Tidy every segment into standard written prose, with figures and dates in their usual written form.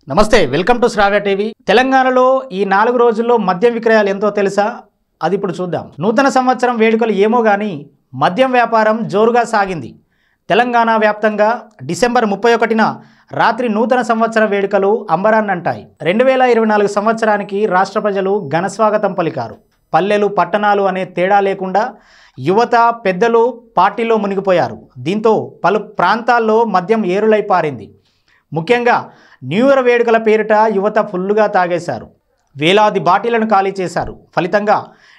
నమస్తే, welcome to Sravya TV. తెలంగాణలో ఈ 4 రోజుల్లో మద్యం విక్రయాలు ఎంతో తెలుసా? అది ఇప్పుడు చూద్దాం. నూతన సంవత్సరం వేడుకలు ఏమో గానీ మద్యం వ్యాపారం జోరుగా సాగింది. తెలంగాణ వ్యాప్తంగా డిసెంబర్ 31న రాత్రి నూతన సంవత్సర వేడుకలు అంబరాన్నంటాయి. 2024 సంవత్సరానికి రాష్ట్ర ప్రజలు ఘనస్వాగతం పలికారు. పల్లెలు పట్టణాలు అనే తేడా లేకుండా యువత పెద్దలు పార్టీలో మునిగిపోయారు. దీంతో పలు ప్రాంతాల్లో మద్యం ఏరులై పారింది. ముఖ్యంగా న్యూ ఇయర్ వేడుకల పేరిట యువత ఫుల్లుగా తాగేశారు. వేలాది బాటిళ్లను ఖాళీ చేశారు. ఫలితంగా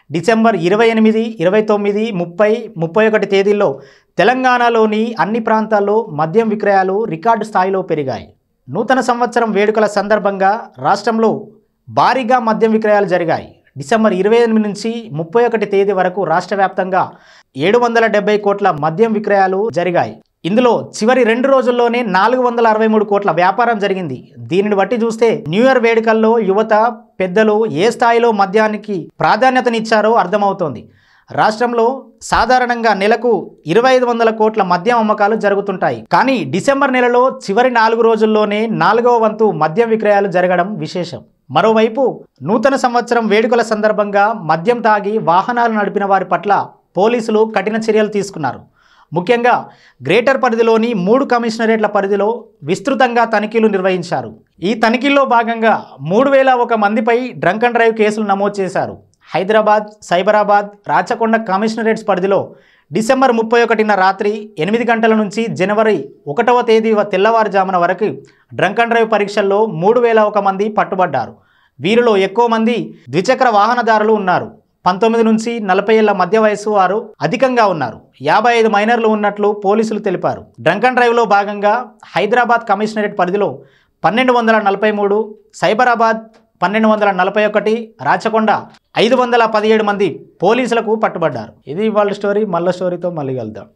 డిసెంబర్ 28, 29, 30, 31 తేదీల్లో తెలంగాణలోని అన్ని ప్రాంతాల్లో మద్యం విక్రయాలు రికార్డు స్థాయిలో పెరిగాయి. నూతన సంవత్సరం వేడుకల సందర్భంగా రాష్ట్రంలో భారీగా మద్యం విక్రయాలు జరిగాయి. డిసెంబర్ 28 నుంచి 31 తేదీ వరకు రాష్ట్ర వ్యాప్తంగా 770 కోట్ల మద్యం విక్రయాలు జరిగాయి. ఇందులో చివరి 2 రోజుల్లోనే 463 కోట్ల వ్యాపారం జరిగింది. దీనిని బట్టి చూస్తే న్యూ ఇయర్ వేడుకల్లో యువత పెద్దలు ఏ స్థాయిలో మద్యానికి ప్రాధాన్యతనిచ్చారో అర్థమవుతోంది. రాష్ట్రంలో సాధారణంగా నెలకు 2500 కోట్ల మద్యం అమ్మకాలు జరుగుతుంటాయి. కానీ డిసెంబర్ నెలలో చివరి 4 రోజుల్లోనే 4వ వంతు మద్యం విక్రయాలు జరగడం విశేషం. మరోవైపు నూతన సంవత్సరం వేడుకల సందర్భంగా మద్యం తాగి వాహనాలు నడిపిన వారి పట్ల పోలీసులు కఠిన చర్యలు తీసుకున్నారు. ముఖ్యంగా గ్రేటర్ పరిధిలోని 3 కమిషనరేట్ల పరిధిలో విస్తృతంగా తనిఖీలు నిర్వహించారు. ఈ తనిఖీల్లో భాగంగా 3001 మందిపై డ్రంక్ అండ్ డ్రైవ్ కేసులు నమోదు చేశారు. హైదరాబాద్, సైబరాబాద్, రాచకొండ కమిషనరేట్స్ పరిధిలో డిసెంబర్ 31న రాత్రి 8 గంటల నుంచి జనవరి 1వ తేదీ తెల్లవారుజామున వరకు డ్రంక్ అండ్ డ్రైవ్ పరీక్షల్లో 3001 మంది పట్టుబడ్డారు. వీరిలో ఎక్కువ మంది ద్విచక్ర వాహనదారులు ఉన్నారు. 19 నుంచి 40 ఏళ్ల మధ్య వయసు వారు అధికంగా ఉన్నారు. 55 మైనర్లు ఉన్నట్లు పోలీసులు తెలిపారు. డ్రంక్ అండ్ డ్రైవ్లో భాగంగా హైదరాబాద్ కమిషనరేట్ పరిధిలో 1243, సైబరాబాద్ 1241, రాచకొండ 517 మంది పోలీసులకు పట్టుబడ్డారు. ఇది వాళ్ళ స్టోరీ. మళ్ళీ స్టోరీతో మళ్ళీ కలుద్దాం.